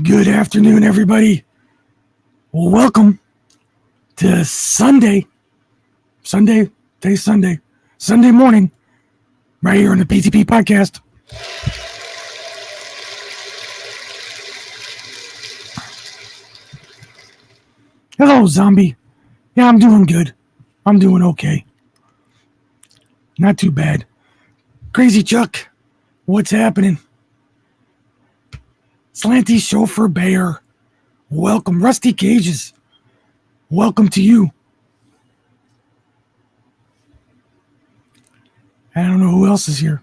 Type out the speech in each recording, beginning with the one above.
Good afternoon, everybody. Well, welcome to Sunday morning, right here on the PTP podcast. Hello, zombie. Yeah, I'm doing good. I'm doing okay. Not too bad. Crazy Chuck, what's happening? Slanty Chauffeur Bear, welcome. Rusty Cages, welcome to you. I don't know who else is here.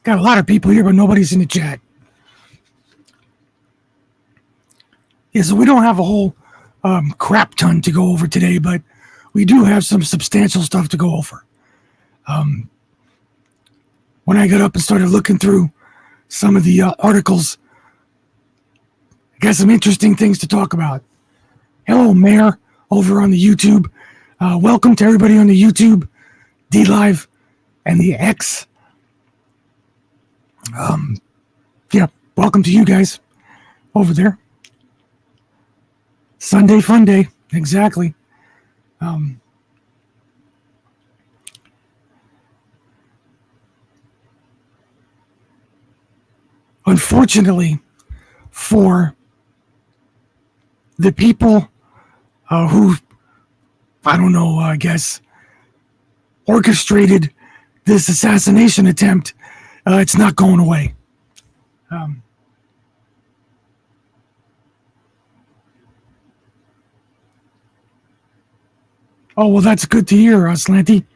Got a lot of people here, but nobody's in the chat. Yeah, so we don't have a whole crap ton to go over today, but we do have some substantial stuff to go over. When I got up and started looking through some of the articles, I got some interesting things to talk about. Hello, Mayor, over on the YouTube. Welcome to everybody on the YouTube, D-Live, and the X. Yeah, welcome to you guys over there. Sunday fun day, exactly. Unfortunately, for the people who, I don't know, I guess, orchestrated this assassination attempt, it's not going away. Oh, well, that's good to hear, Slanty.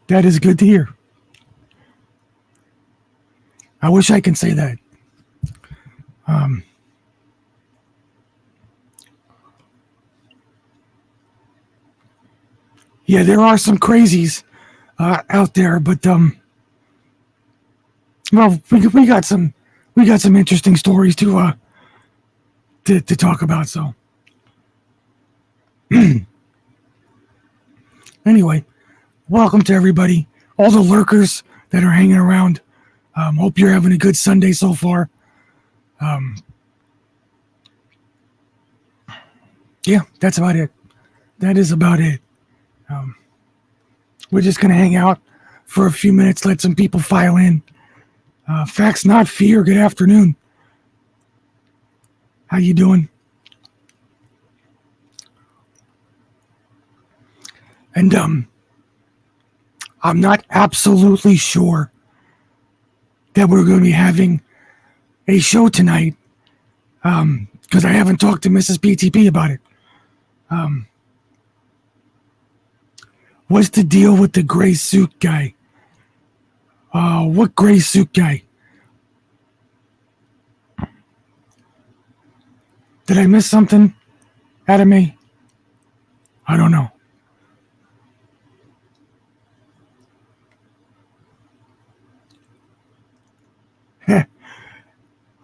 That is good to hear. I wish I can say that. Yeah, there are some crazies out there, but well, we got some interesting stories to talk about. So anyway, welcome to everybody, all the lurkers that are hanging around. Hope you're having a good Sunday so far. Yeah, that's about it. That is about it. We're just going to hang out for a few minutes, let some people file in. Facts, not fear. Good afternoon. How you doing? And I'm not absolutely sure that we're going to be having a show tonight because I haven't talked to Mrs. PTP about it. What's the deal with the gray suit guy? What gray suit guy? Did I miss something, Adame? I don't know.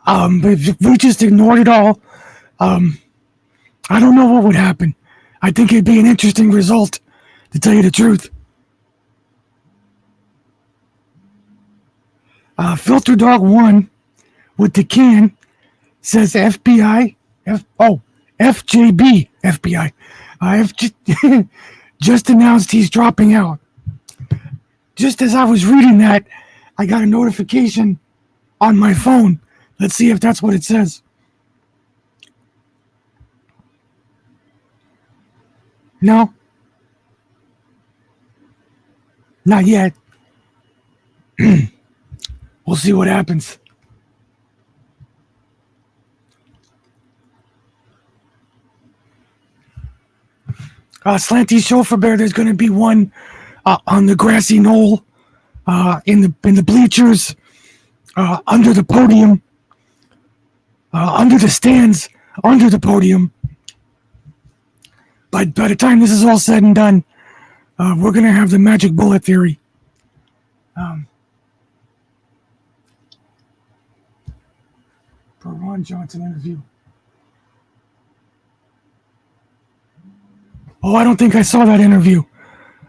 But if we just ignored it all, I don't know what would happen. I think it'd be an interesting result, to tell you the truth. Filter Dog 1 with the can says FBI, FJB, FBI. I've just announced he's dropping out. Just as I was reading that, I got a notification on my phone. Let's see if that's what it says. No. Not yet. We'll see what happens. Slanty Chauffeur Bear, there's going to be one on the grassy knoll, in the bleachers, under the podium, under the stands, under the podium. By the time this is all said and done, we're going to have the magic bullet theory. For Ron Johnson interview. Oh, I don't think I saw that interview,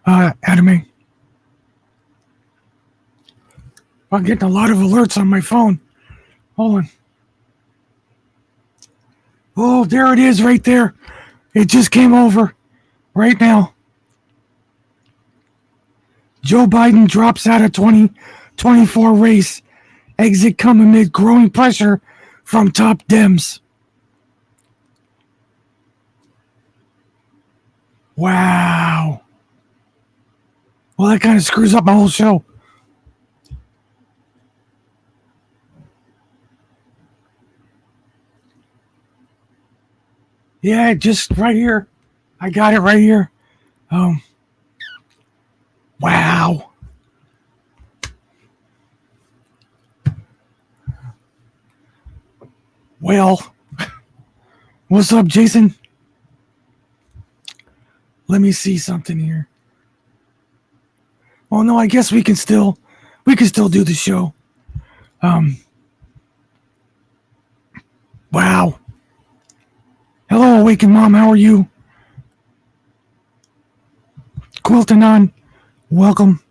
Adame. I'm getting a lot of alerts on my phone. Hold on. Oh, there it is right there. It just came over right now. Joe Biden drops out of 2024 race. Exit come amid growing pressure from top Dems. Wow. Well, that kind of screws up my whole show. Yeah, just right here. I got it right here. Wow. Well, what's up, Jason? Let me see something here. Oh no, I guess we can still do the show. Wow. Hello, Awakened Mom. How are you? Quilton on. Welcome.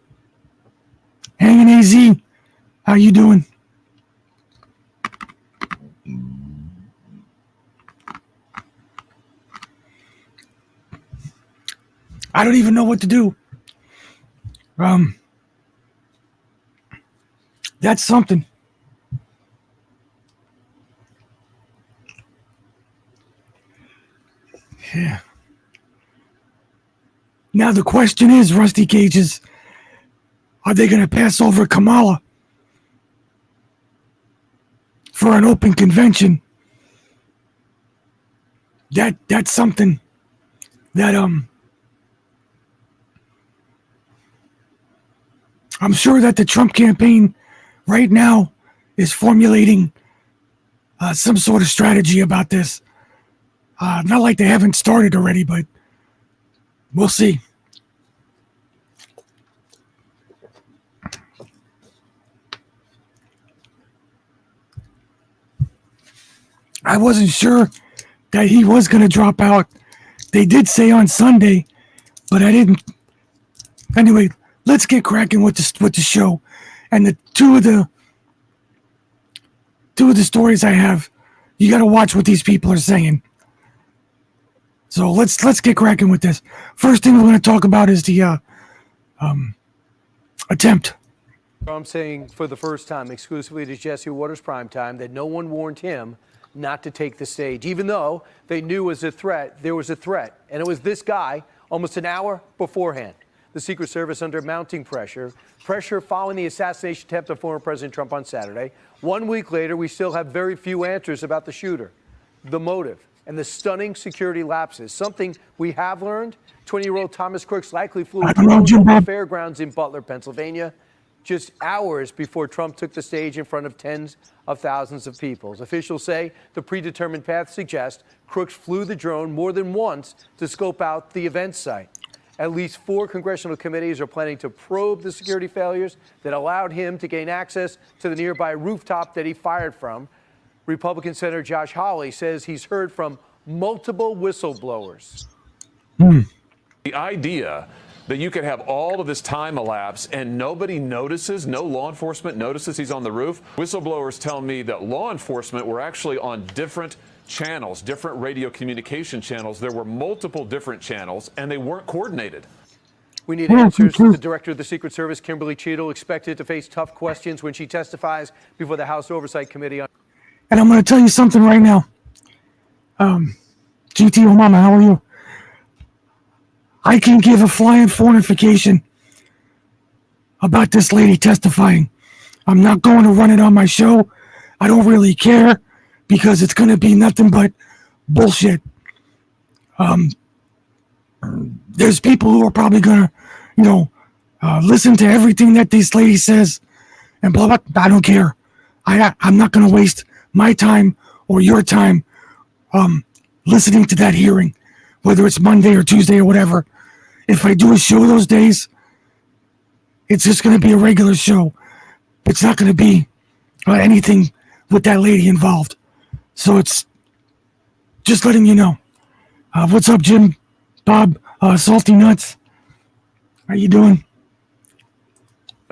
Hanging AZ. How you doing? I don't even know what to do. That's something. Yeah. Now the question is, Rusty Cages, are they going to pass over Kamala for an open convention? That's something that I'm sure that the Trump campaign right now is formulating some sort of strategy about this. Not like they haven't started already, but we'll see. I wasn't sure that he was going to drop out. They did say on Sunday, but I didn't. Anyway, let's get cracking with the show, and the two of the stories I have. You got to watch what these people are saying. So let's get cracking with this. First thing we're going to talk about is the attempt. Trump saying for the first time exclusively to Jesse Watters Primetime that no one warned him not to take the stage, even though they knew there was a threat. And it was this guy almost an hour beforehand. The Secret Service under mounting pressure following the assassination attempt of former President Trump on Saturday. 1 week later, we still have very few answers about the shooter, the motive, and the stunning security lapses. Something we have learned, 20-year-old Thomas Crooks likely flew over the fairgrounds in Butler, Pennsylvania, just hours before Trump took the stage in front of tens of thousands of people. Officials say the predetermined path suggests Crooks flew the drone more than once to scope out the event site. At least 4 congressional committees are planning to probe the security failures that allowed him to gain access to the nearby rooftop that he fired from. Republican Senator Josh Hawley says he's heard from multiple whistleblowers. The idea that you could have all of this time elapse and nobody notices, no law enforcement notices he's on the roof. Whistleblowers tell me that law enforcement were actually on different channels, different radio communication channels. There were multiple different channels and they weren't coordinated. We need answers. The director of the Secret Service, Kimberly Cheadle, expected to face tough questions when she testifies before the House Oversight Committee. And I'm going to tell you something right now. GT Mama, how are you? I can give a flying fortification about this lady testifying. I'm not going to run it on my show. I don't really care because it's going to be nothing but bullshit. There's people who are probably going to, listen to everything that this lady says and blah, blah. I don't care. I'm not going to waste my time or your time listening to that hearing, whether it's Monday or Tuesday or whatever. If I do a show those days, it's just going to be a regular show. It's not going to be anything with that lady involved. So it's just letting you know. What's up, Jim? Bob, Salty Nuts? How you doing?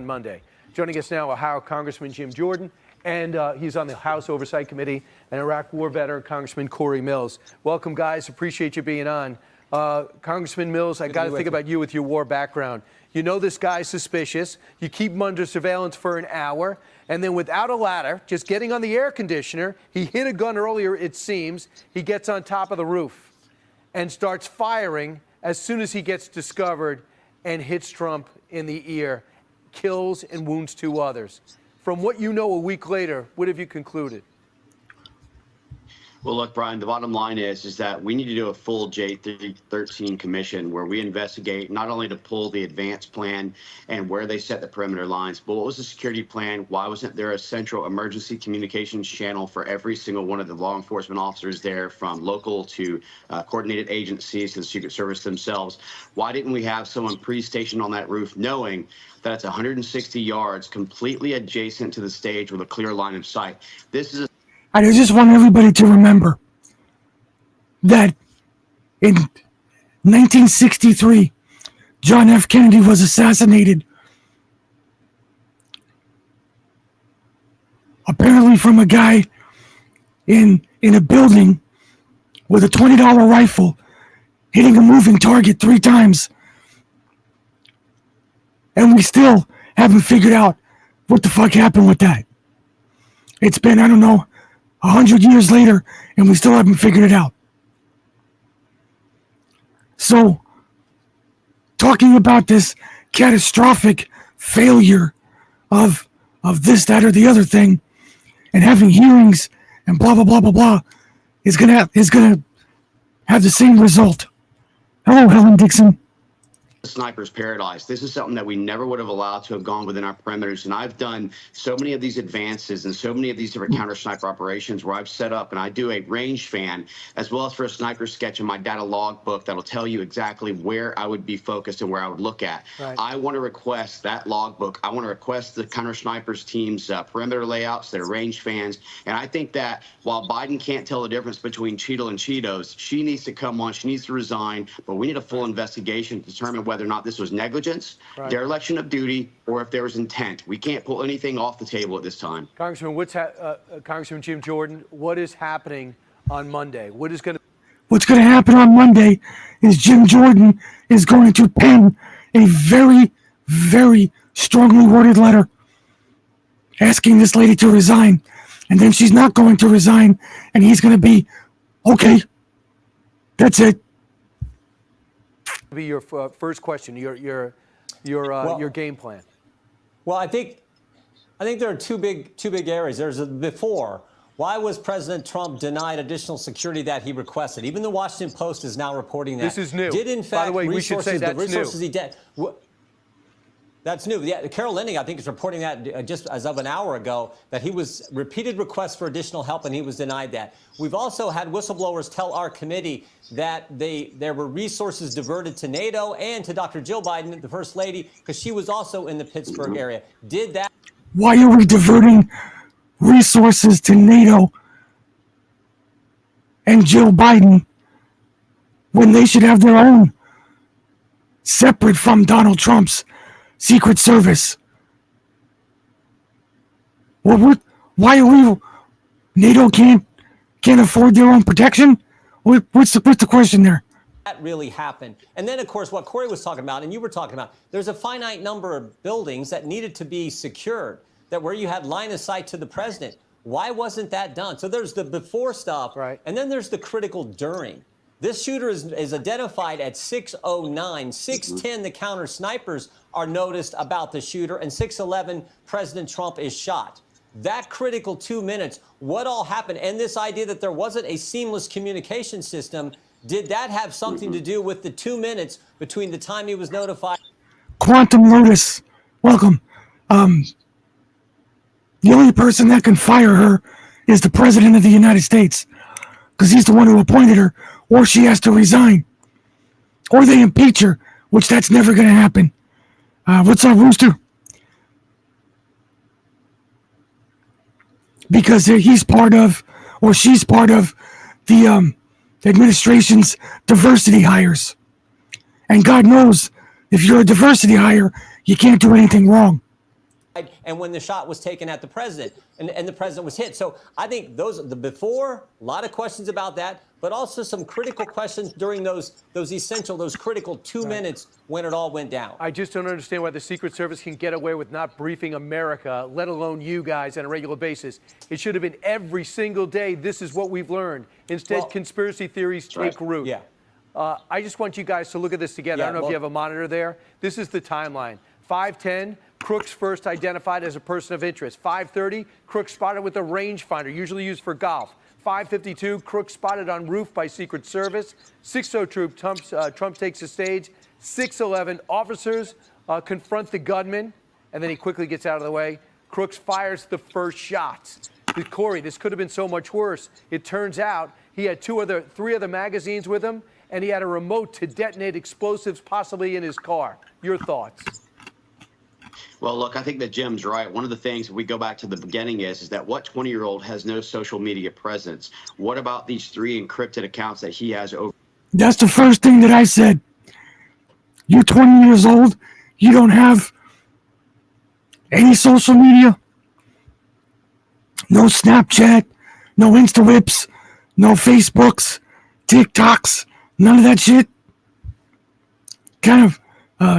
on Monday. Joining us now, Ohio Congressman Jim Jordan, and he's on the House Oversight Committee, and Iraq War veteran Congressman Corey Mills. Welcome, guys. Appreciate you being on. Congressman Mills, I got to think about you with your war background. You know this guy's suspicious. You keep him under surveillance for an hour, and then without a ladder, just getting on the air conditioner, he hit a gun earlier, it seems. He gets on top of the roof and starts firing as soon as he gets discovered and hits Trump in the ear, kills and wounds 2 others. From what you know a week later, what have you concluded? Well, look, Brian, the bottom line is that we need to do a full J13 commission where we investigate not only to pull the advance plan and where they set the perimeter lines, but what was the security plan? Why wasn't there a central emergency communications channel for every single one of the law enforcement officers there, from local to coordinated agencies to the Secret Service themselves? Why didn't we have someone pre-stationed on that roof knowing that it's 160 yards completely adjacent to the stage with a clear line of sight? This is I just want everybody to remember that in 1963, John F. Kennedy was assassinated, apparently from a guy in a building with a $20 rifle, hitting a moving target 3 times. And we still haven't figured out what the fuck happened with that. It's been, I don't know, 100 years later, and we still haven't figured it out. So, talking about this catastrophic failure of this, that, or the other thing, and having hearings and blah blah blah blah blah, is gonna have the same result. Hello, Helen Dixon. sniper's paradise. This is something that we never would have allowed to have gone within our perimeters. And I've done so many of these advances and so many of these different counter sniper operations where I've set up and I do a range fan as well as for a sniper sketch in my data log book that'll tell you exactly where I would be focused and where I would look at. Right. I want to request that log book. I want to request the counter snipers team's perimeter layouts, their range fans. And I think that while Biden can't tell the difference between Cheeto and Cheetos, she needs to come on, she needs to resign, but we need a full investigation to determine whether or not this was negligence, dereliction of duty, or if there was intent. We can't pull anything off the table at this time. Congressman, Congressman Jim Jordan, what is happening on Monday? What's going to happen on Monday is Jim Jordan is going to pen a very, very strongly worded letter asking this lady to resign. And then she's not going to resign, and he's going to be, okay, that's it. Be your first question, your game plan. Well, I think there are two big areas. There's a before. Why was President Trump denied additional security that he requested? Even the Washington Post is now reporting that. This is new. Did in fact, by the way, we should say that's resources new. He did. That's new. Yeah, Carol Leonnig, I think, is reporting that just as of an hour ago, that he was repeated requests for additional help, and he was denied that. We've also had whistleblowers tell our committee that there were resources diverted to NATO and to Dr. Jill Biden, the First Lady, because she was also in the Pittsburgh area. Did that? Why are we diverting resources to NATO and Jill Biden when they should have their own, separate from Donald Trump's Secret Service? Why are we? NATO can't afford their own protection? What's the question there? That really happened. And then, of course, what Corey was talking about and you were talking about, there's a finite number of buildings that needed to be secured, that where you had line of sight to the president. Why wasn't that done? So there's the before stuff, right? And then there's the critical during. This shooter is identified at 6:09. 6:10, the counter snipers are noticed about the shooter, and 6:11, President Trump is shot. That critical 2 minutes, what all happened? And this idea that there wasn't a seamless communication system, did that have something to do with the 2 minutes between the time he was notified? Quantum Lotus, welcome. The only person that can fire her is the President of the United States, because he's the one who appointed her, or she has to resign. Or they impeach her, which that's never going to happen. What's up, Rooster? Because he's part of, or she's part of, the administration's diversity hires. And God knows, if you're a diversity hire, you can't do anything wrong. and when the shot was taken at the president and the president was hit. So I think the before, a lot of questions about that, but also some critical questions during those critical 2 minutes when it all went down. I just don't understand why the Secret Service can get away with not briefing America, let alone you guys, on a regular basis. It should have been every single day. This is what we've learned. Instead, conspiracy theories take root. Yeah. I just want you guys to look at this together. I don't know if you have a monitor there. This is the timeline. 5:10, Crooks first identified as a person of interest. 5:30, Crooks spotted with a rangefinder, usually used for golf. 5:52, Crooks spotted on roof by Secret Service. 6:02, Trump takes the stage. 6:11, officers confront the gunman, and then he quickly gets out of the way. Crooks fires the first shots. Corey, this could have been so much worse. It turns out he had three other magazines with him, and he had a remote to detonate explosives possibly in his car. Your thoughts? Well, look, I think that Jim's right. One of the things, if we go back to the beginning, is that what 20-year-old has no social media presence? What about these 3 encrypted accounts that he has over? That's the first thing that I said. You're 20 years old. You don't have any social media. No Snapchat, no InstaWhips, no Facebooks, TikToks, none of that shit. Kind of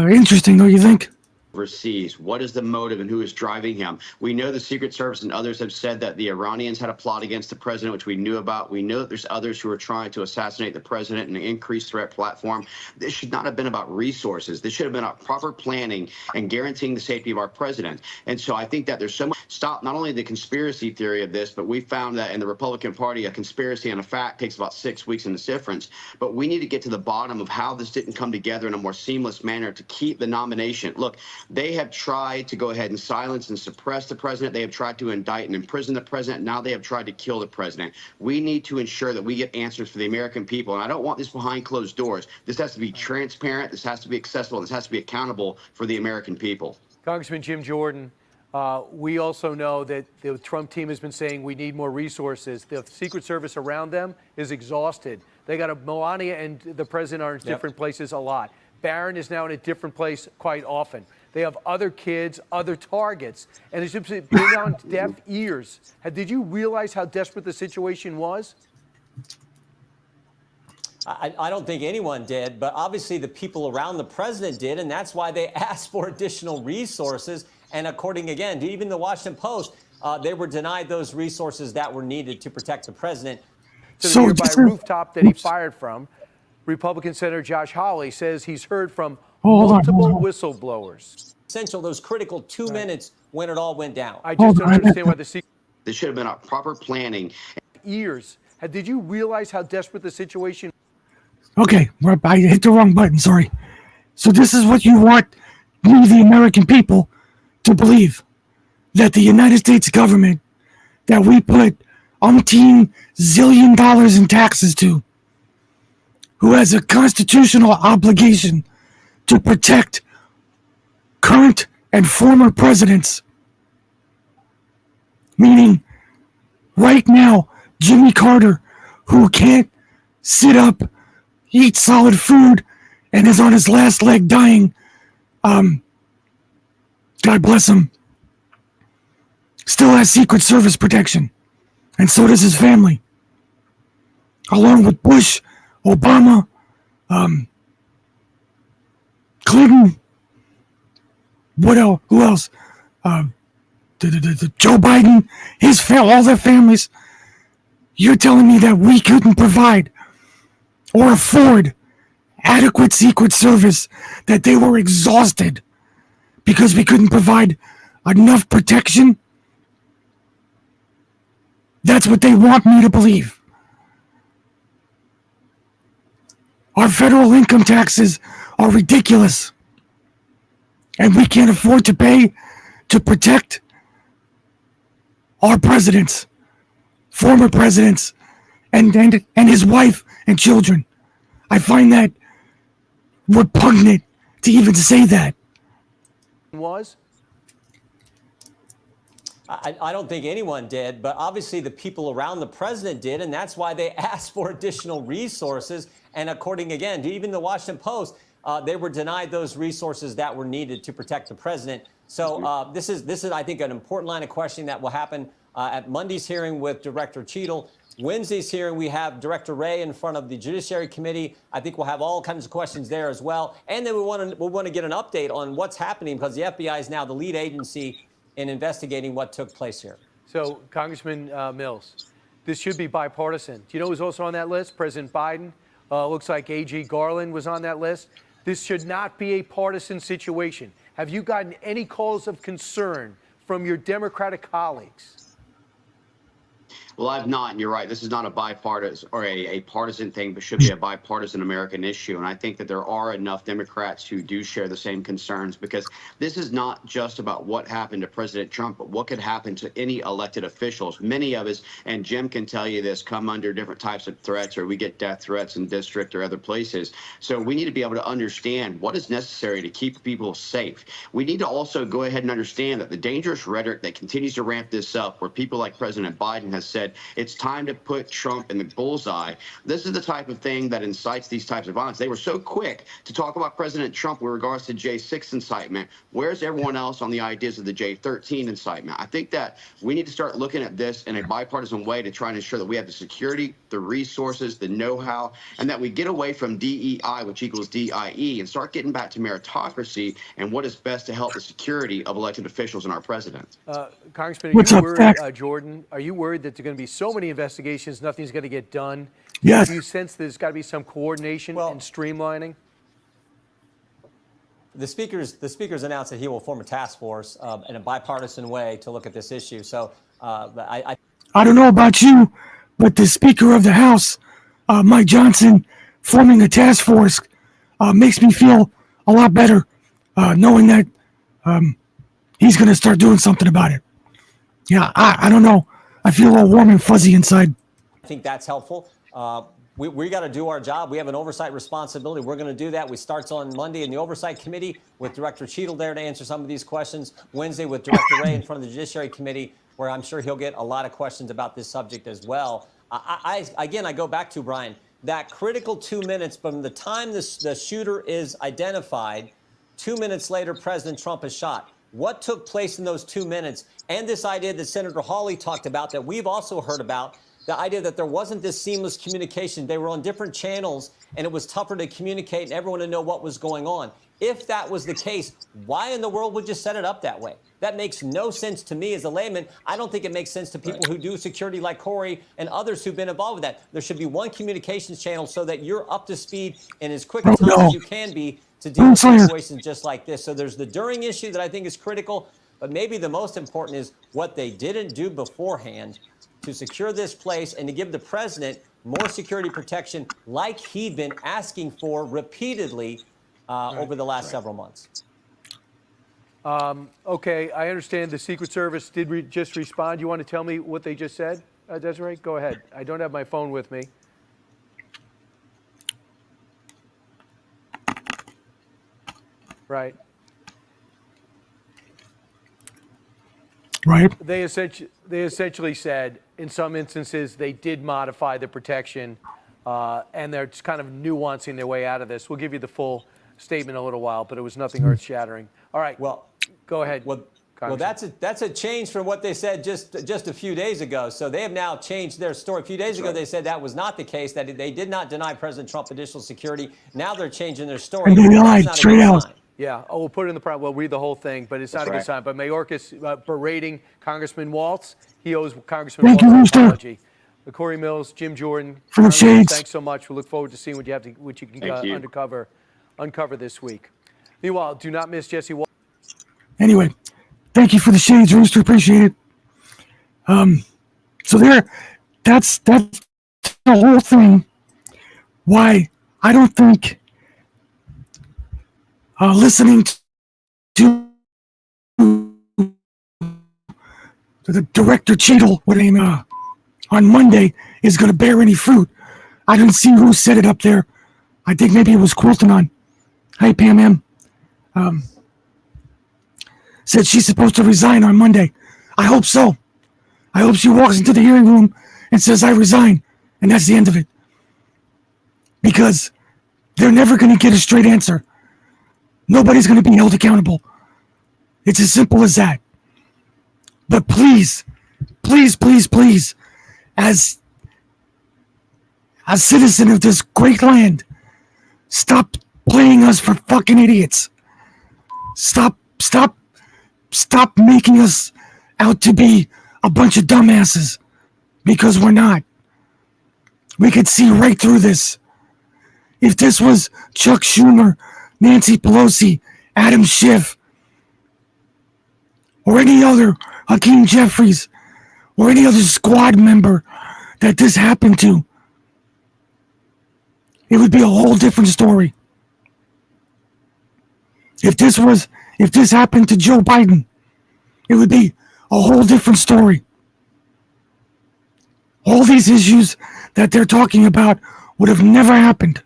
interesting, don't you think? Overseas. What is the motive and who is driving him? We know the Secret Service and others have said that the Iranians had a plot against the president, which we knew about. We know that there's others who are trying to assassinate the president in an increased threat platform. This should not have been about resources. This should have been about proper planning and guaranteeing the safety of our president. And so I think that there's so much stop not only the conspiracy theory of this, but we found that in the Republican Party, a conspiracy and a fact takes about 6 weeks in the difference. But we need to get to the bottom of how this didn't come together in a more seamless manner to keep the nomination. Look, they have tried to go ahead and silence and suppress the president. They have tried to indict and imprison the president. Now they have tried to kill the president. We need to ensure that we get answers for the American people. And I don't want this behind closed doors. This has to be transparent. This has to be accessible. This has to be accountable for the American people. Congressman Jim Jordan, we also know that the Trump team has been saying we need more resources. The Secret Service around them is exhausted. They got Melania and the president are in different places a lot. Barron is now in a different place quite often. They have other kids, other targets, and it's just been on deaf ears. Did you realize how desperate the situation was? I don't think anyone did, but obviously the people around the president did, and that's why they asked for additional resources. And according, again, to even the Washington Post, they were denied those resources that were needed to protect the president. To the nearby rooftop that he fired from, Republican Senator Josh Hawley says he's heard from multiple whistleblowers. Essential, those critical 2 minutes when it all went down. I just don't understand why the Secret. This should have been a proper planning. Ears. Did you realize how desperate the situation? Okay, I hit the wrong button, sorry. So this is what you want me, the American people, to believe. That the United States government, that we put umpteen zillion dollars in taxes to, who has a constitutional obligation to protect current and former presidents. Meaning, right now, Jimmy Carter, who can't sit up, eat solid food, and is on his last leg dying, God bless him, still has Secret Service protection. And so does his family. Along with Bush, Obama, Clinton, what else? Who else? Joe Biden, all their families. You're telling me that we couldn't provide or afford adequate Secret Service, that they were exhausted because we couldn't provide enough protection? That's what they want me to believe. Our federal income taxes are ridiculous. And we can't afford to pay to protect our presidents, former presidents, and his wife and children. I find that repugnant to even say that. Was? I don't think anyone did, but obviously the people around the president did, and that's why they asked for additional resources. And according, again, to even the Washington Post, they were denied those resources that were needed to protect the president. So this is, I think, an important line of questioning that will happen at Monday's hearing with Director Cheadle. Wednesday's hearing, we have Director Wray in front of the Judiciary Committee. I think we'll have all kinds of questions there as well. And then we want to get an update on what's happening, because the FBI is now the lead agency in investigating what took place here. So, Congressman Mills, this should be bipartisan. Do you know who's also on that list? President Biden. Looks like A.G. Garland was on that list. This should not be a partisan situation. Have you gotten any calls of concern from your Democratic colleagues? Well, I've not, and you're right. This is not a bipartisan or a partisan thing, but should be a bipartisan American issue. And I think that there are enough Democrats who do share the same concerns, because this is not just about what happened to President Trump, but what could happen to any elected officials. Many of us, and Jim can tell you this, come under different types of threats, or we get death threats in district or other places. So we need to be able to understand what is necessary to keep people safe. We need to also go ahead and understand that the dangerous rhetoric that continues to ramp this up, where people like President Biden has said, it's time to put Trump in the bullseye. This is the type of thing that incites these types of violence. They were so quick to talk about President Trump with regards to J6 incitement. Where's everyone else on the ideas of the J13 incitement? I think that we need to start looking at this in a bipartisan way to try and ensure that we have the security, the resources, the know-how, and that we get away from DEI, which equals DIE, and start getting back to meritocracy and what is best to help the security of elected officials and our president. Congressman, are you worried, Jordan, are you worried that there are going to be so many investigations, nothing's going to get done? Yes. Do you sense there's got to be some coordination and streamlining? The speaker's announced that he will form a task force in a bipartisan way to look at this issue. So I don't know about you, but the Speaker of the House, Mike Johnson, forming a task force makes me feel a lot better, knowing that he's going to start doing something about it. Yeah, I don't know. I feel all warm and fuzzy inside. I think that's helpful. We got to do our job. We have an oversight responsibility. We're going to do that. We start on Monday in the Oversight Committee with Director Cheadle there to answer some of these questions. Wednesday with Director Wray in front of the Judiciary Committee, where I'm sure he'll get a lot of questions about this subject as well. Again, I go back to, Brian, that critical 2 minutes from the time the shooter is identified, 2 minutes later, President Trump is shot. What took place in those 2 minutes? And this idea that Senator Hawley talked about, that we've also heard about, the idea that there wasn't this seamless communication. They were on different channels, and it was tougher to communicate and everyone to know what was going on. If that was the case, why in the world would you set it up that way? That makes no sense to me as a layman. I don't think it makes sense to people who do security like Corey and others who've been involved with that. There should be one communications channel so that you're up to speed in as quick a time as you can be to deal with situations just like this. So there's the during issue that I think is critical, but maybe the most important is what they didn't do beforehand to secure this place and to give the president more security protection like he'd been asking for repeatedly over the last several months. Okay, I understand the Secret Service did just respond. You want to tell me what they just said, Desiree? Go ahead. I don't have my phone with me. Right. Right. They essentially said, in some instances, they did modify the protection, and they're just kind of nuancing their way out of this. We'll give you the full statement in a little while, but it was nothing earth-shattering. All right. Well, go ahead. Well, that's a change from what they said just a few days ago. So they have now changed their story. A few days ago, they said that was not the case, that they did not deny President Trump additional security. Now they're changing their story. And they lied straight out. Yeah. Oh, we'll put it in the we'll read the whole thing, but it's not a good sign. But Mayorkas berating Congressman Waltz. He owes Congressman Waltz an apology. Corey Mills, Jim Jordan. For the shades. Thanks so much. We look forward to seeing what you can uncover this week. Meanwhile, do not miss Jesse Waltz. Anyway, thank you for the shades, Rooster. Appreciate it. So that's the whole thing. Why I don't think listening to the Director Cheadle on Monday is going to bear any fruit. I didn't see who said it up there. I think maybe it was Quilton. Hey, Pam M. Said she's supposed to resign on Monday. I hope so. I hope she walks into the hearing room and says, I resign. And that's the end of it. Because they're never going to get a straight answer. Nobody's going to be held accountable. It's as simple as that. But please, please, please, please, as a citizen of this great land, stop playing us for fucking idiots. Stop making us out to be a bunch of dumbasses, because we're not. We could see right through this. If this was Chuck Schumer, Nancy Pelosi, Adam Schiff, or any other Hakeem Jeffries, or any other squad member that this happened to, it would be a whole different story. If this happened to Joe Biden, it would be a whole different story. All these issues that they're talking about would have never happened.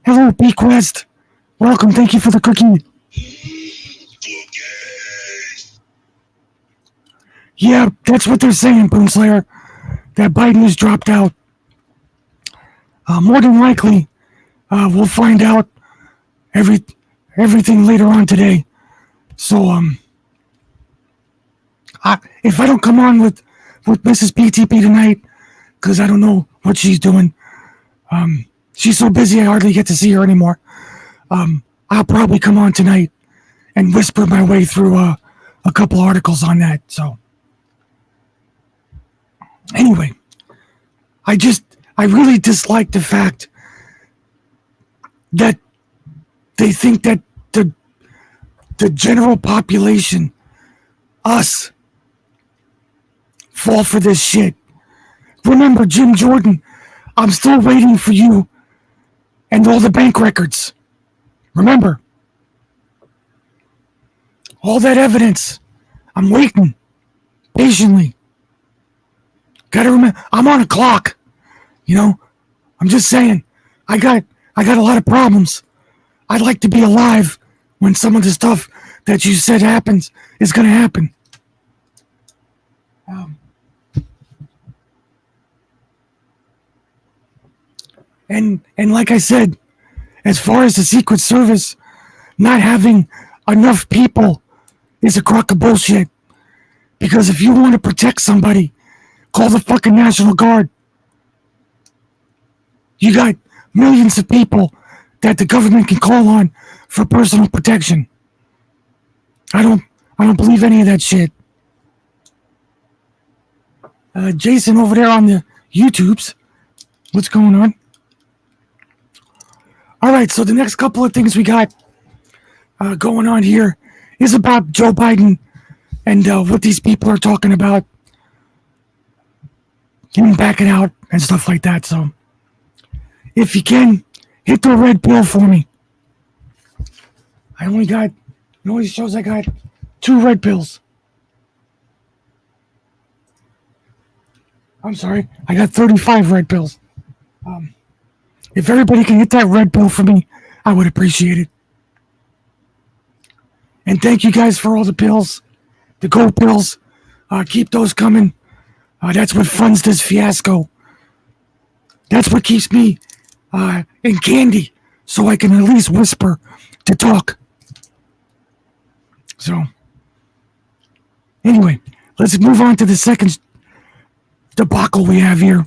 Hello, Bequest. Welcome. Thank you for the cookie. Yeah, that's what they're saying, Boomslayer. That Biden has dropped out. More than likely, we'll find out everything later on today. So, if I don't come on with Mrs. PTP tonight, because I don't know what she's doing, she's so busy I hardly get to see her anymore. I'll probably come on tonight and whisper my way through a couple articles on that. So, anyway, I really dislike the fact that they think that the general population, us, fall for this shit. Remember, Jim Jordan, I'm still waiting for you and all the bank records. Remember, all that evidence. I'm waiting patiently. Gotta remember, I'm on a clock. You know, I'm just saying, I got a lot of problems. I'd like to be alive when some of the stuff that you said happens is gonna happen. And like I said, as far as the Secret Service not having enough people is a crock of bullshit. Because if you want to protect somebody, call the fucking National Guard. You got millions of people that the government can call on for personal protection. I don't believe any of that shit. Jason over there on the YouTubes, what's going on? All right, so the next couple of things we got going on here is about Joe Biden and what these people are talking about, him backing out and stuff like that. So, if you can, hit the red pill for me. It only shows I got 2 red pills. I'm sorry, I got 35 red pills. If everybody can hit that red pill for me, I would appreciate it. And thank you guys for all the pills, the gold pills. Keep those coming. That's what funds this fiasco. That's what keeps me in candy, so I can at least whisper to talk. So, anyway, let's move on to the second debacle we have here.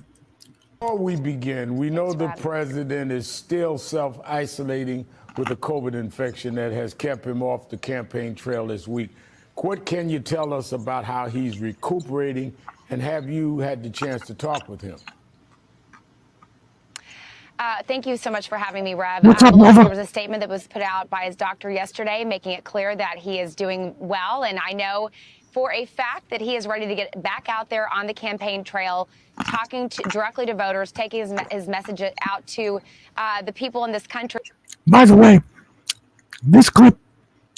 Before we begin, we know the president is still self-isolating with a COVID infection that has kept him off the campaign trail this week. What can you tell us about how he's recuperating, and have you had the chance to talk with him? Thank you so much for having me, Rev. What's up, there Nova? was a statement that was put out by his doctor yesterday making it clear that he is doing well, and I know for a fact that he is ready to get back out there on the campaign trail, talking directly to voters, taking his message out to the people in this country. By the way, this clip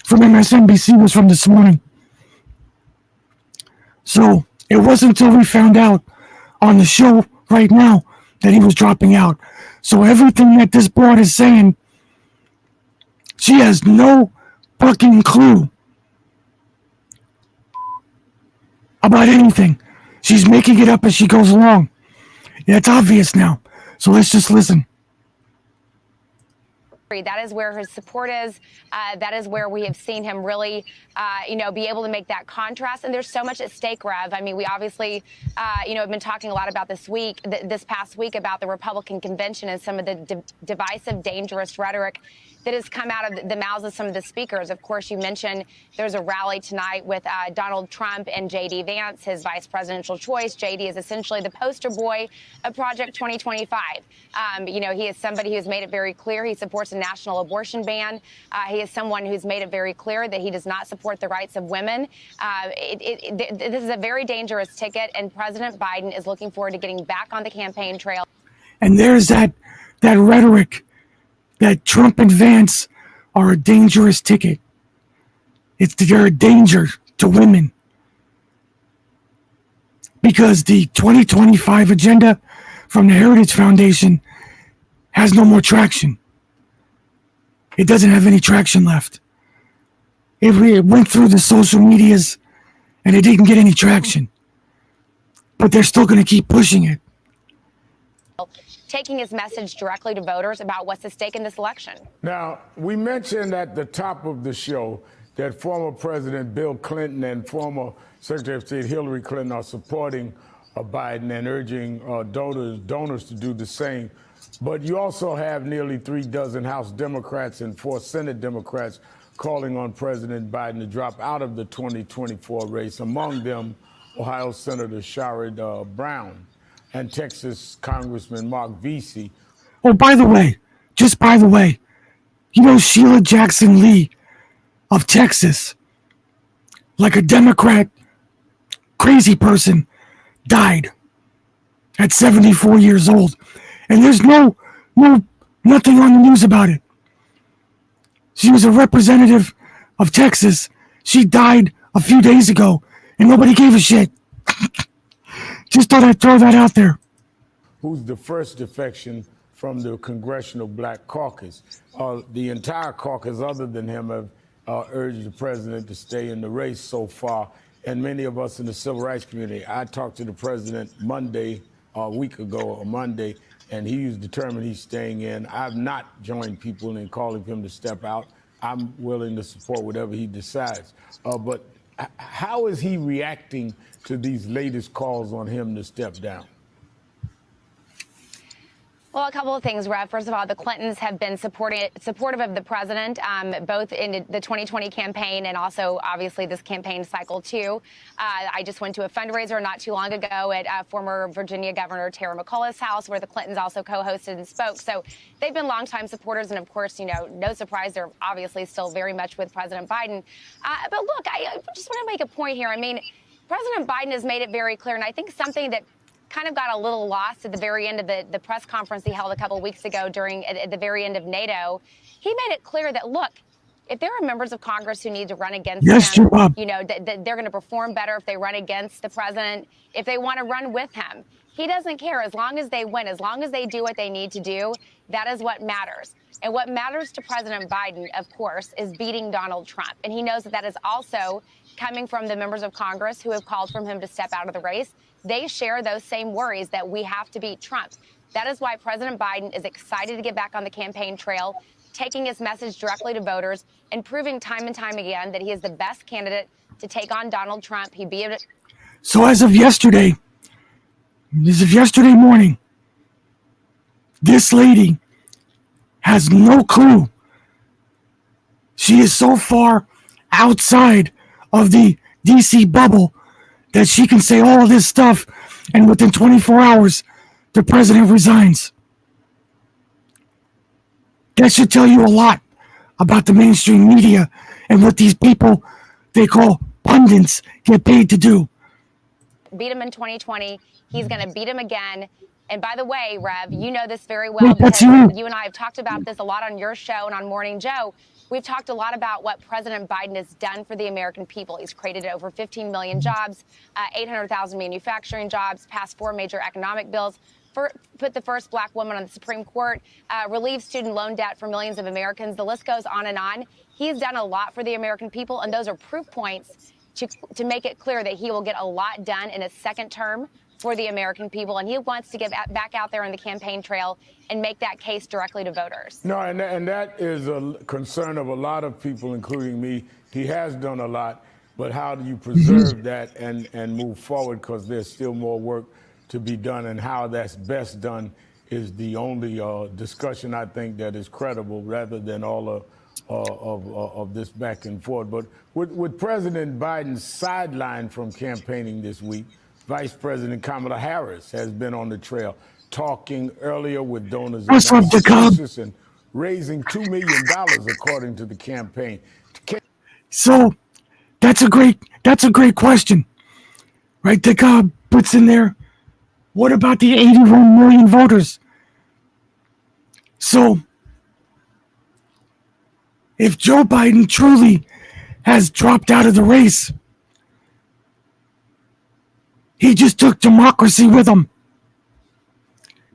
from MSNBC was from this morning. So it wasn't until we found out on the show right now that he was dropping out. So everything that this broad is saying, she has no fucking clue about anything. She's making it up as she goes along. Yeah, it's obvious now. So let's just listen. That is where his support is. That is where we have seen him really, be able to make that contrast. And there's so much at stake, Rev. I mean, we obviously, have been talking a lot about this past week about the Republican convention and some of the divisive, dangerous rhetoric that has come out of the mouths of some of the speakers. Of course, you mentioned there's a rally tonight with Donald Trump and J.D. Vance, his vice presidential choice. J.D. is essentially the poster boy of Project 2025. He is somebody who's made it very clear he supports a national abortion ban. He is someone who's made it very clear that he does not support the rights of women. This is a very dangerous ticket, and President Biden is looking forward to getting back on the campaign trail. And there's that rhetoric that Trump and Vance are a dangerous ticket. They're a danger to women. Because the 2025 agenda from the Heritage Foundation has no more traction. It doesn't have any traction left. It went through the social medias and it didn't get any traction. But they're still going to keep pushing it. Taking his message directly to voters about what's at stake in this election. Now, we mentioned at the top of the show that former President Bill Clinton and former Secretary of State Hillary Clinton are supporting Biden and urging donors to do the same. But you also have nearly 36 House Democrats and 4 Senate Democrats calling on President Biden to drop out of the 2024 race, among them Ohio Senator Sherrod Brown and Texas Congressman Mark Vesey. Oh, by the way, Sheila Jackson Lee of Texas, like a Democrat crazy person, died at 74 years old. And there's nothing on the news about it. She was a representative of Texas. She died a few days ago, and nobody gave a shit. Just thought I'd throw that out there. Who's the first defection from the Congressional Black Caucus? The entire caucus, other than him, have urged the president to stay in the race so far. And many of us in the civil rights community, I talked to the president a week ago, Monday, and he was determined he's staying in. I've not joined people in calling for him to step out. I'm willing to support whatever he decides. But how is he reacting to these latest calls on him to step down? Well, a couple of things, Rev. First of all, the Clintons have been supportive of the president, both in the 2020 campaign and also, obviously, this campaign cycle, too. I just went to a fundraiser not too long ago at former Virginia Governor Terry McAuliffe's house, where the Clintons also co-hosted and spoke. So they've been longtime supporters. And, of course, no surprise, they're obviously still very much with President Biden. But, look, I just want to make a point here. I mean, President Biden has made it very clear, and I think something that kind of got a little lost at the very end of the press conference he held a couple of weeks ago at the very end of NATO. He made it clear that, look, if there are members of Congress who need to run against him, that they're going to perform better if they run against the president, if they want to run with him. He doesn't care as long as they win, as long as they do what they need to do. That is what matters. And what matters to President Biden, of course, is beating Donald Trump. And he knows that is also coming from the members of Congress who have called for him to step out of the race. They share those same worries that we have to beat Trump. That is why President Biden is excited to get back on the campaign trail, taking his message directly to voters and proving time and time again that he is the best candidate to take on Donald Trump. So as of yesterday morning, this lady has no clue. She is so far outside of the DC bubble that she can say all this stuff, and within 24 hours, the president resigns. That should tell you a lot about the mainstream media and what these people they call pundits get paid to do. Beat him in 2020. He's going to beat him again. And by the way, Rev, you know this very well because you and I have talked about this a lot on your show and on Morning Joe. We've talked a lot about what President Biden has done for the American people. He's created over 15 million jobs, 800,000 manufacturing jobs, passed 4 major economic bills, put the first black woman on the Supreme Court, relieved student loan debt for millions of Americans. The list goes on and on. He's done a lot for the American people, and those are proof points to make it clear that he will get a lot done in his second term for the American people, and he wants to get back out there on the campaign trail and make that case directly to voters. No, and that is a concern of a lot of people, including me. He has done a lot, but how do you preserve that and move forward? Because there's still more work to be done, and how that's best done is the only discussion I think that is credible, rather than all of this back and forth. But with President Biden sidelined from campaigning this week, Vice President Kamala Harris has been on the trail, talking earlier with donors in Massachusetts and raising $2 million, according to the campaign. So that's a great question, right? DeKalb puts in there, what about the 81 million voters? So if Joe Biden truly has dropped out of the race, he just took democracy with him.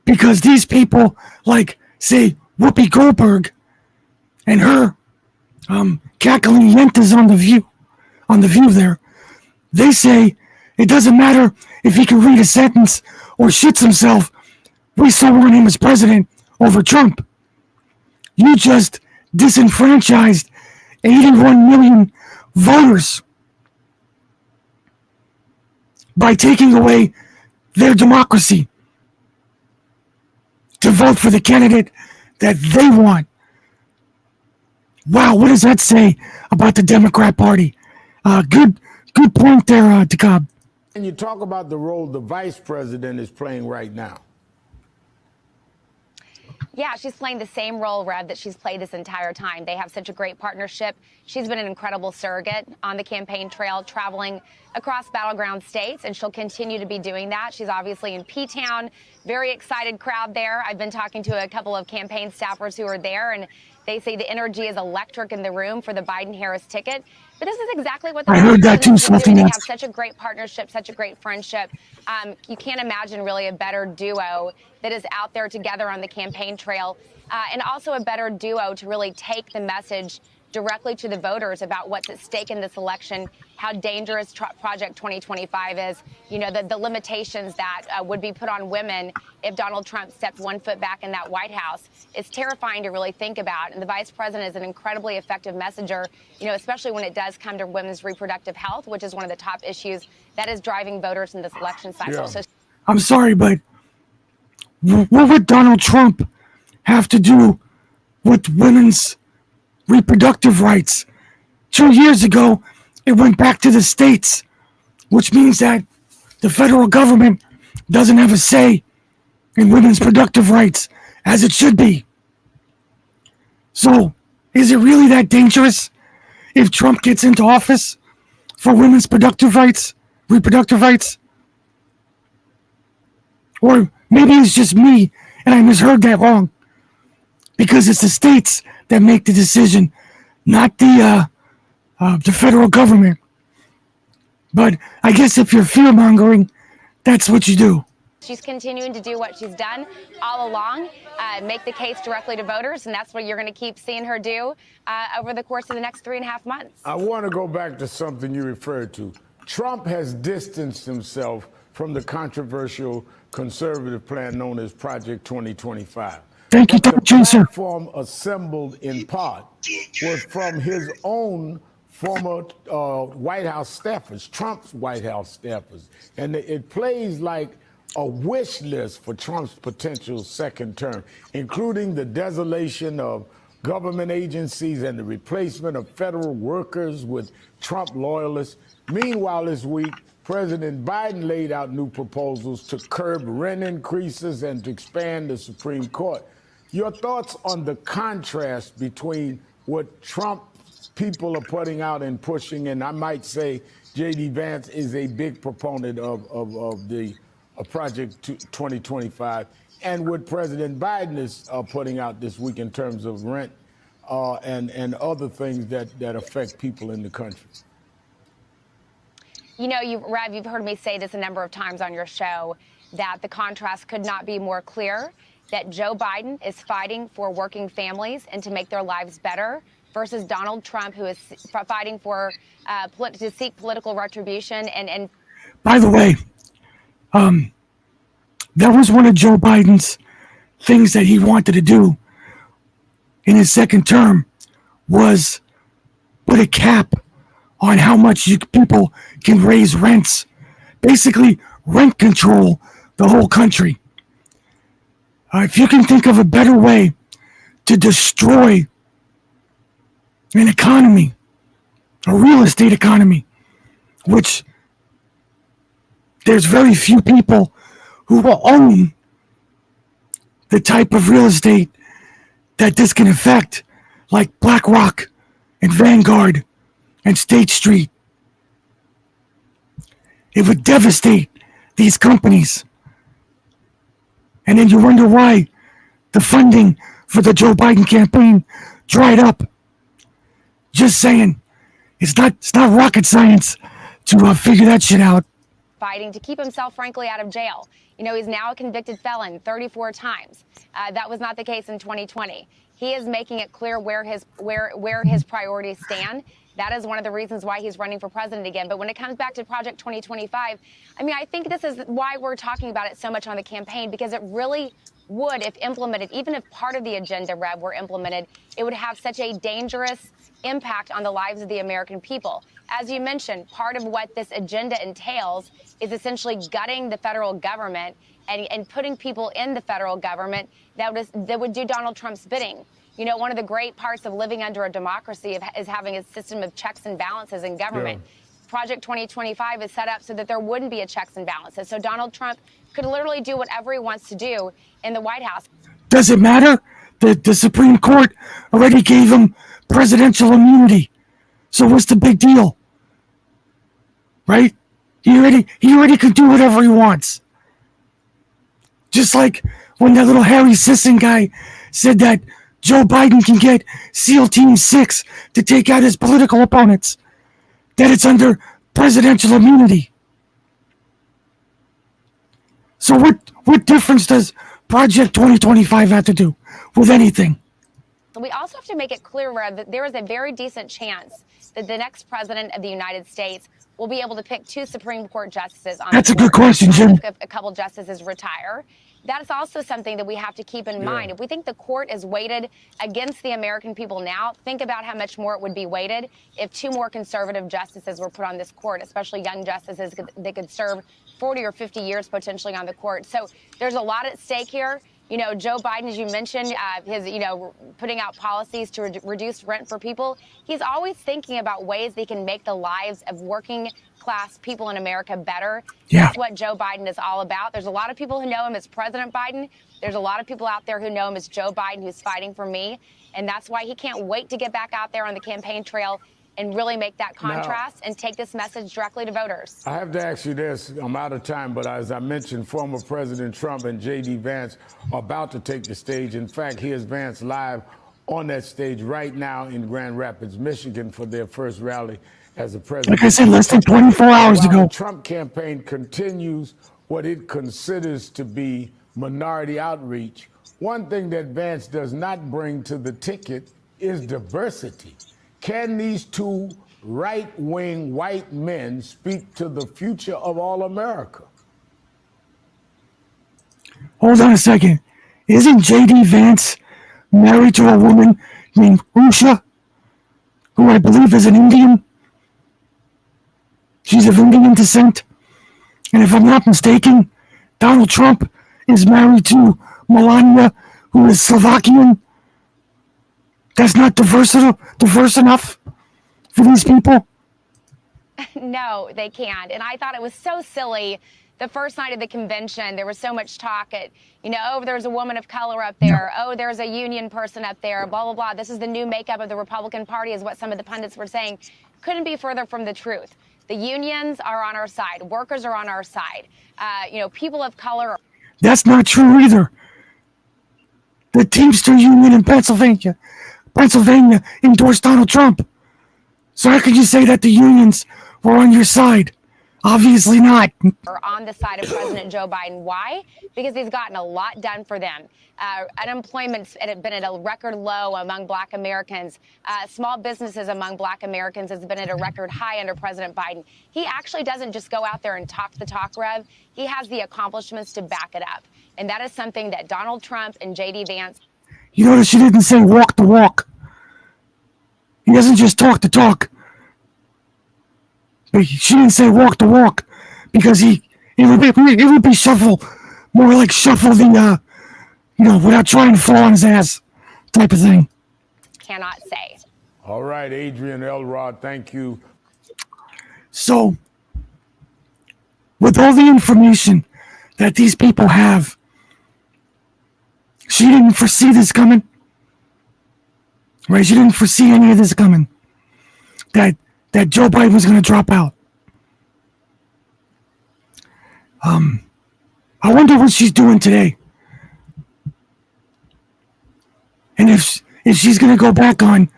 Because these people, like, say, Whoopi Goldberg and her cackling yentas on the view there, they say it doesn't matter if he can read a sentence or shits himself. We still want him as president over Trump. You just disenfranchised 81 million voters by taking away their democracy to vote for the candidate that they want. Wow, what does that say about the Democrat Party? Good point there, DeKalb. And you talk about the role the vice president is playing right now. Yeah, she's playing the same role, Rev, that she's played this entire time. They have such a great partnership. She's been an incredible surrogate on the campaign trail, traveling across battleground states, and she'll continue to be doing that. She's obviously in P-Town, very excited crowd there. I've been talking to a couple of campaign staffers who are there, and they say the energy is electric in the room for the Biden-Harris ticket. But this is exactly what the I heard that too, doing. They have such a great partnership, such a great friendship. You can't imagine really a better duo that is out there together on the campaign trail, and also a better duo to really take the message directly to the voters about what's at stake in this election, how dangerous Project 2025 is, you know, the limitations that would be put on women if Donald Trump stepped 1 foot back in that White House. It's terrifying to really think about. And the vice president is an incredibly effective messenger, you know, especially when it does come to women's reproductive health, which is one of the top issues that is driving voters in this election cycle. Yeah. So I'm sorry, but what would Donald Trump have to do with women's reproductive rights? 2 years ago, it went back to the states, which means that the federal government doesn't have a say in women's reproductive rights as it should be. So, is it really that dangerous if Trump gets into office for women's reproductive rights? Or maybe it's just me and I misheard that wrong. Because it's the states that make the decision, not the federal government. But I guess if you're fear-mongering, that's what you do. she's continuing to do what she's done all along, make the case directly to voters, and that's what you're going to keep seeing her do over the course of the next 3.5 months. I want to go back to something you referred to. Trump has distanced himself from the controversial conservative plan known as Project 2025. Thank you, Dr. The Chaser. platform assembled in part was from his own former White House staffers, Trump's White House staffers. And it plays like a wish list for Trump's potential second term, including the desolation of government agencies and the replacement of federal workers with Trump loyalists. Meanwhile, this week, President Biden laid out new proposals to curb rent increases and to expand the Supreme Court. Your thoughts on the contrast between what Trump people are putting out and pushing, and I might say J.D. Vance is a big proponent of the Project 2025, and what President Biden is putting out this week in terms of rent and other things that affect people in the country. You know, Rev, you've heard me say this a number of times on your show, that the contrast could not be more clear, that Joe Biden is fighting for working families and to make their lives better versus Donald Trump, who is fighting for to seek political retribution. And by the way, That was one of Joe Biden's things that he wanted to do in his second term, was put a cap on how much people can raise rents. Basically, rent control the whole country. If you can think of a better way to destroy an economy, a real estate economy, which there's very few people who will own the type of real estate that this can affect, like BlackRock and Vanguard and State Street. It would devastate these companies. And then you wonder why the funding for the Joe Biden campaign dried up. Just saying, it's not rocket science to figure that shit out. Fighting to keep himself, frankly, out of jail. You know, he's now a convicted felon 34 times. That was not the case in 2020. He is making it clear where his priorities stand. That is one of the reasons why he's running for president again. But when it comes back to Project 2025, I mean, I think this is why we're talking about it so much on the campaign, because it really would, if implemented, even if part of the agenda, Rev, were implemented, it would have such a dangerous impact on the lives of the American people. As you mentioned, part of what this agenda entails is essentially gutting the federal government and putting people in the federal government that would do Donald Trump's bidding. You know, one of the great parts of living under a democracy is having a system of checks and balances in government. Yeah. Project 2025 is set up so that there wouldn't be a checks and balances. So Donald Trump could literally do whatever he wants to do in the White House. Does it matter? The Supreme Court already gave him presidential immunity. So what's the big deal? Right? He already could do whatever he wants. Just like when that little Harry Sisson guy said that Joe Biden can get SEAL Team 6 to take out his political opponents, that it's under presidential immunity. So what difference does Project 2025 have to do with anything? We also have to make it clear, Rev, that there is a very decent chance that the next president of the United States will be able to pick 2 Supreme Court justices on That's a good question, Jim. A couple justices retire. That's also something that we have to keep in mind. If we think the court is weighted against the American people now, think about how much more it would be weighted if 2 more conservative justices were put on this court, especially young justices that could serve 40 or 50 years potentially on the court. So there's a lot at stake here. You know, Joe Biden, as you mentioned, putting out policies to reduce rent for people. He's always thinking about ways they can make the lives of working class people in America better. Yeah. That's what Joe Biden is all about. There's a lot of people who know him as President Biden. There's a lot of people out there who know him as Joe Biden, who's fighting for me. And that's why he can't wait to get back out there on the campaign trail and really make that contrast and take this message directly to voters. I have to ask you this. I'm out of time, but as I mentioned, former President Trump and J.D. Vance are about to take the stage. In fact, here's Vance live on that stage right now in Grand Rapids, Michigan, for their first rally as a president. Like I said, less than 24 hours While ago. the Trump campaign continues what it considers to be minority outreach, one thing that Vance does not bring to the ticket is diversity. Can these 2 right-wing white men speak to the future of all America? Hold on a second. Isn't J.D. Vance married to a woman named Usha, who I believe is an Indian? She's of Indian descent. And if I'm not mistaken, Donald Trump is married to Melania, who is Slovakian. That's not diverse enough for these people? No, they can't. And I thought it was so silly. The first night of the convention, there was so much talk there's a woman of color up there. Oh, there's a union person up there, blah, blah, blah. This is the new makeup of the Republican Party is what some of the pundits were saying. Couldn't be further from the truth. The unions are on our side. Workers are on our side. People of color. That's not true either. The Teamster Union in Pennsylvania endorsed Donald Trump. So how could you say that the unions were on your side? Obviously not. are on the side of President Joe Biden. Why? Because he's gotten a lot done for them. Unemployment's been at a record low among Black Americans. Small businesses among Black Americans has been at a record high under President Biden. He actually doesn't just go out there and talk the talk, Rev. He has the accomplishments to back it up. And that is something that Donald Trump and J.D. Vance. You notice she didn't say walk the walk. He doesn't just talk the talk. But she didn't say walk the walk because it would be shuffle, more like shuffle the, without trying to fall on his ass type of thing. Cannot say. All right, Adrian Elrod, thank you. So, with all the information that these people have, she didn't foresee this coming. Right? She didn't foresee any of this coming. That Joe Biden was going to drop out. I wonder what she's doing today. And if she's going to go back on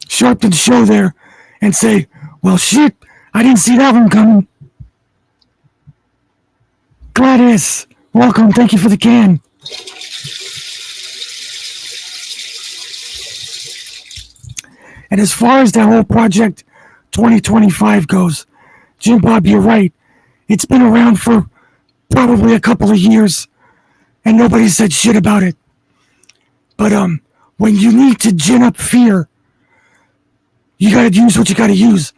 Sharpton's show there and say, well, shit, I didn't see that one coming. Gladys, welcome. Thank you for the can. And as far as that whole Project 2025 goes, Jim Bob, you're right. It's been around for probably a couple of years, and nobody said shit about it. But when you need to gin up fear, you got to use what you got to use.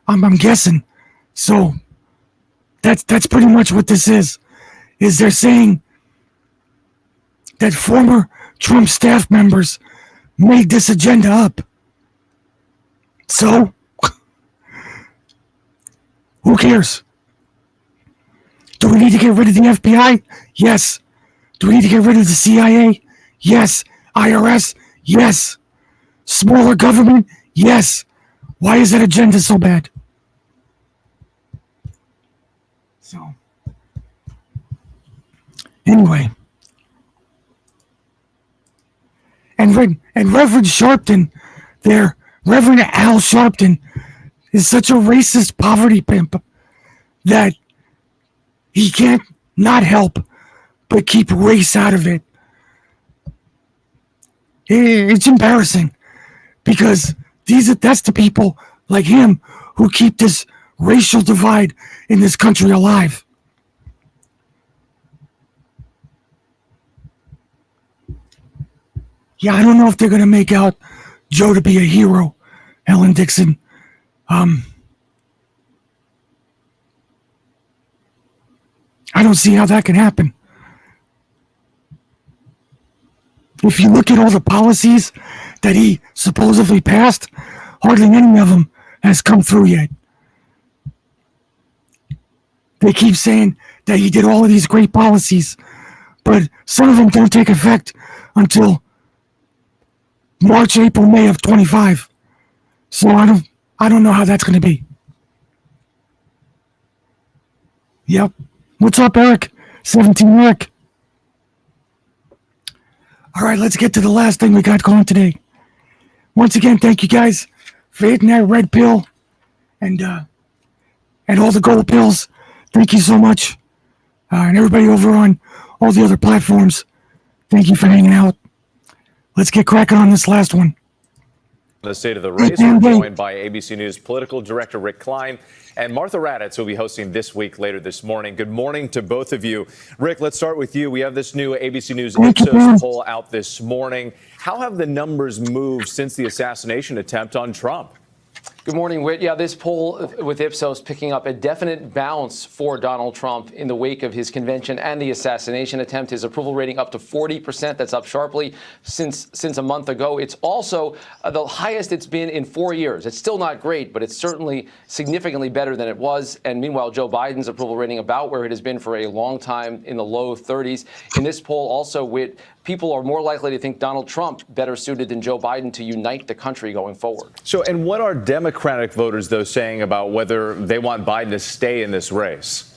I'm guessing. So that's pretty much what this is they're saying that former Trump staff members made this agenda up. So, who cares? Do we need to get rid of the FBI? Yes. Do we need to get rid of the CIA? Yes. IRS? Yes. Smaller government? Yes. Why is that agenda so bad? So, anyway. And Reverend Sharpton there, Reverend Al Sharpton, is such a racist poverty pimp that he can't not help but keep race out of it. It's embarrassing because that's the people like him who keep this racial divide in this country alive. Yeah, I don't know if they're going to make out Joe to be a hero, Ellen Dixon. I don't see how that can happen. If you look at all the policies that he supposedly passed, hardly any of them has come through yet. They keep saying that he did all of these great policies, but some of them don't take effect until March, April, May of 25. So I don't know how that's going to be. Yep. What's up, Eric? 17 Eric. All right, let's get to the last thing we got going today. Once again, thank you guys for hitting that red pill and all the gold pills. Thank you so much. And everybody over on all the other platforms, thank you for hanging out. Let's get cracking on this last one. The state of the race, we're joined by ABC News political director Rick Klein and Martha Raddatz, who will be hosting This Week later this morning. Good morning to both of you. Rick, let's start with you. We have this new ABC News Ipsos poll out this morning. How have the numbers moved since the assassination attempt on Trump? Good morning, Whit. Yeah, this poll with Ipsos picking up a definite bounce for Donald Trump in the wake of his convention and the assassination attempt. His approval rating up to 40%. That's up sharply since a month ago. It's also the highest it's been in 4 years. It's still not great, but it's certainly significantly better than it was. And meanwhile, Joe Biden's approval rating about where it has been for a long time in the low 30s. In this poll also, Whit, people are more likely to think Donald Trump better suited than Joe Biden to unite the country going forward. So, and what are Democratic voters, though, saying about whether they want Biden to stay in this race?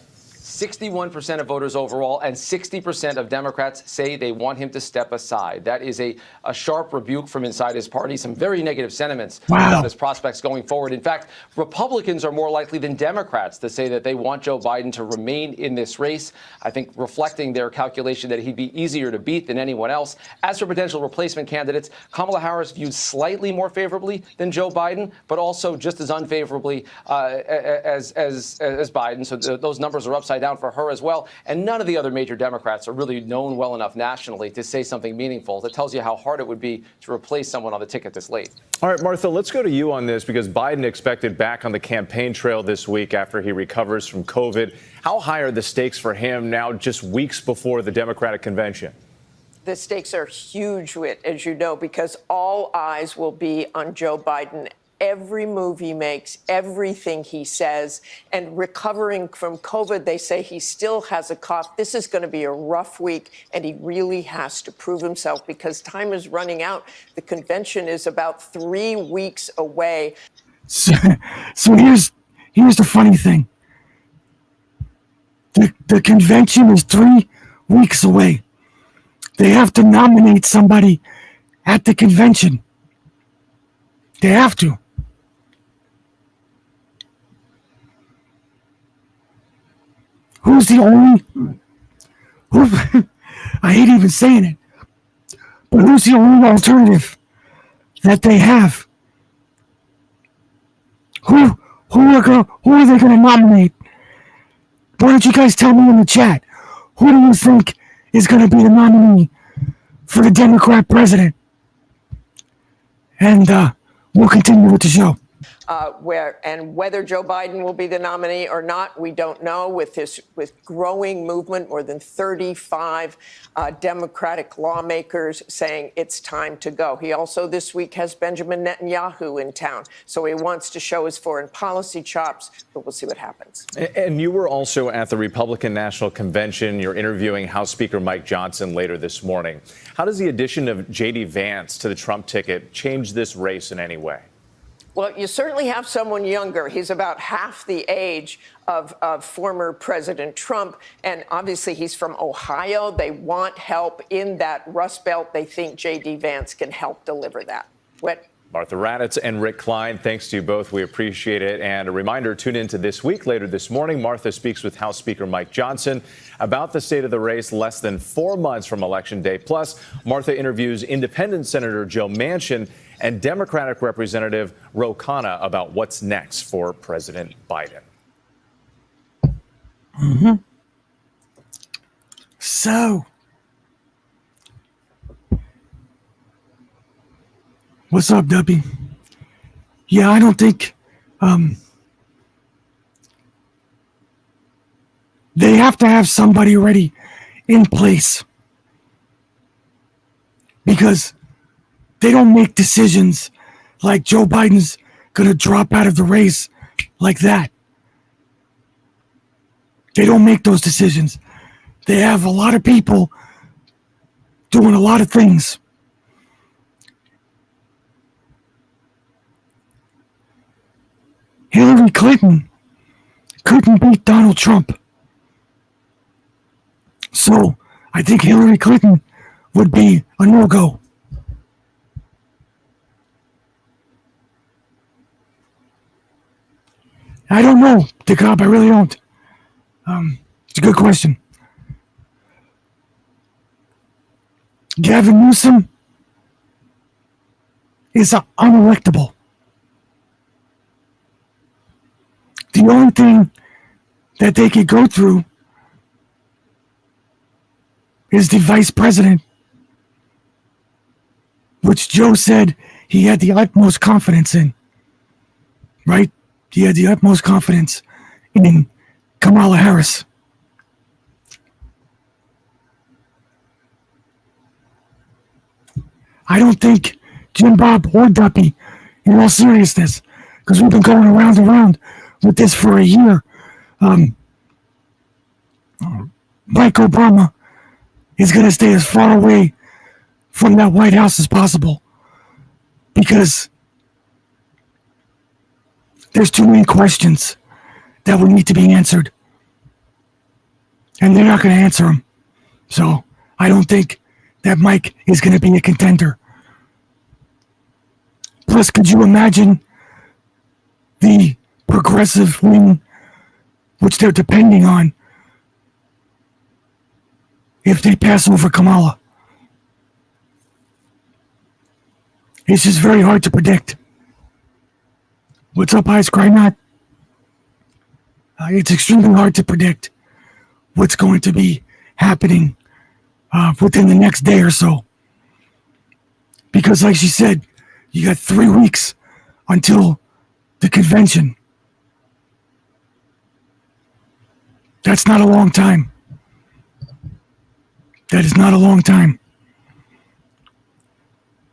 61% of voters overall, and 60% of Democrats say they want him to step aside. That is a sharp rebuke from inside his party, some very negative sentiments about his prospects going forward. In fact, Republicans are more likely than Democrats to say that they want Joe Biden to remain in this race, I think reflecting their calculation that he'd be easier to beat than anyone else. As for potential replacement candidates, Kamala Harris viewed slightly more favorably than Joe Biden, but also just as unfavorably as Biden. So those numbers are upside down for her as well. And none of the other major Democrats are really known well enough nationally to say something meaningful. That tells you how hard it would be to replace someone on the ticket this late. All right, Martha, let's go to you on this because Biden expected back on the campaign trail this week after he recovers from COVID. How high are the stakes for him now just weeks before the Democratic convention? The stakes are huge, Whit, as you know, because all eyes will be on Joe Biden. Every move he makes, everything he says, and recovering from COVID, they say he still has a cough. This is going to be a rough week, and he really has to prove himself because time is running out. The convention is about 3 weeks away. So here's the funny thing. The convention is 3 weeks away. They have to nominate somebody at the convention. They have to. Who's the only... I hate even saying it, but who's the only alternative that they have? Who are they going to nominate? Why don't you guys tell me in the chat? Who do you think is going to be the nominee for the Democrat president? And we'll continue with the show. Whether Joe Biden will be the nominee or not, we don't know. With growing movement, more than 35 Democratic lawmakers saying it's time to go. He also this week has Benjamin Netanyahu in town, so he wants to show his foreign policy chops. But we'll see what happens. And you were also at the Republican National Convention. You're interviewing House Speaker Mike Johnson later this morning. How does the addition of J.D. Vance to the Trump ticket change this race in any way? Well, you certainly have someone younger. He's about half the age of former President Trump. And obviously, he's from Ohio. They want help in that Rust Belt. They think J.D. Vance can help deliver that. What? Martha Raddatz and Rick Klein, thanks to you both. We appreciate it. And a reminder, tune into This Week later this morning. Martha speaks with House Speaker Mike Johnson about the state of the race less than 4 months from Election Day. Plus, Martha interviews Independent Senator Joe Manchin and Democratic Representative Ro Khanna about what's next for President Biden. So, what's up, Duppy? Yeah, I don't think they have to have somebody already in place because they don't make decisions like Joe Biden's going to drop out of the race like that. They don't make those decisions. They have a lot of people doing a lot of things. Hillary Clinton couldn't beat Donald Trump. So I think Hillary Clinton would be a no-go. I don't know, DeCobb, I really don't. It's a good question. Gavin Newsom is unelectable. The only thing that they could go through is the vice president, which Joe said he had the utmost confidence in, right? He had the utmost confidence in Kamala Harris. I don't think Jim Bob or Duppy, in all seriousness, because we've been going around and around with this for a year, Mike Obama is going to stay as far away from that White House as possible because there's too many questions that would need to be answered. and they're not going to answer him. So I don't think that Mike is going to be a contender. Plus, could you imagine the progressive wing, which they're depending on, if they pass over Kamala? It's just very hard to predict. What's up, Ice Cry Not? It's extremely hard to predict what's going to be happening within the next day or so. Because, like she said, you got 3 weeks until the convention. That's not a long time. That is not a long time.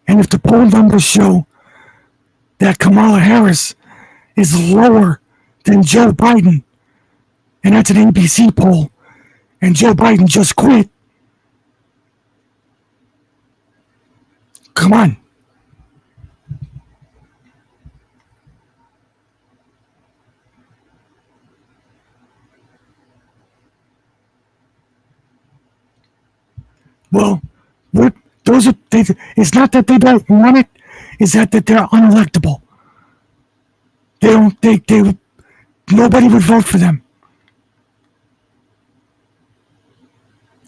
And if the poll numbers show that Kamala Harris is lower than Joe Biden, and that's an ABC poll, and Joe Biden just quit, come on. Well, it's not that they don't want it, it's that they're unelectable. Nobody would vote for them.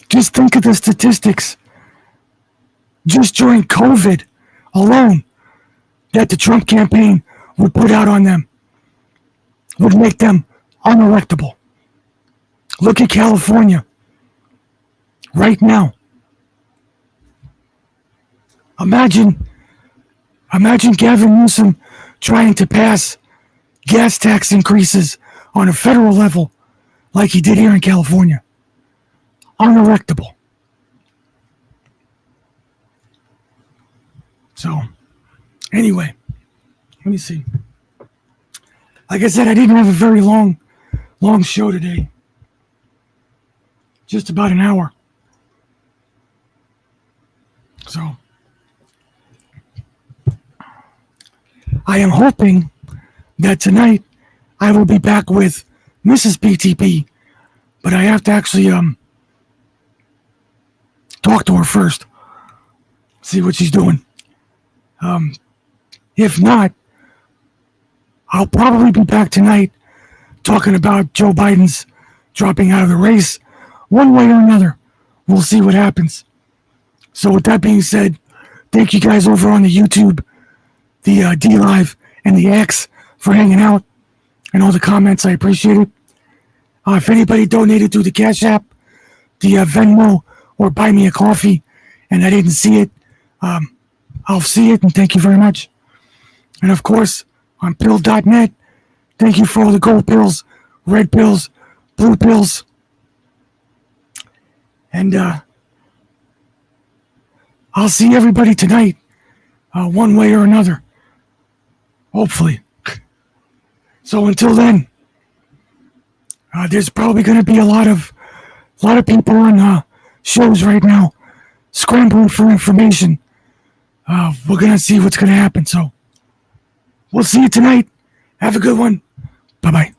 Just think of the statistics. Just during COVID alone, that the Trump campaign would put out on them would make them unelectable. Look at California right now. Imagine Gavin Newsom trying to pass gas tax increases on a federal level like he did here in California. Unelectable. So, anyway, let me see. Like I said, I didn't have a very long show today. Just about an hour. So, I am hoping that tonight I will be back with Mrs. PTP, but I have to actually talk to her first, see what she's doing. If not, I'll probably be back tonight talking about Joe Biden's dropping out of the race one way or another. We'll see what happens. So with that being said, thank you guys over on the YouTube, the D Live, and the X for hanging out and all the comments. I appreciate it. If anybody donated through the Cash App, the Venmo, or Buy Me a Coffee, and I didn't see it, I'll see it, and thank you very much. And of course, on pill.net, thank you for all the gold pills, red pills, blue pills. And I'll see everybody tonight, one way or another. Hopefully. So until then, there's probably going to be a lot of people on shows right now scrambling for information. We're going to see what's going to happen. So we'll see you tonight. Have a good one. Bye-bye.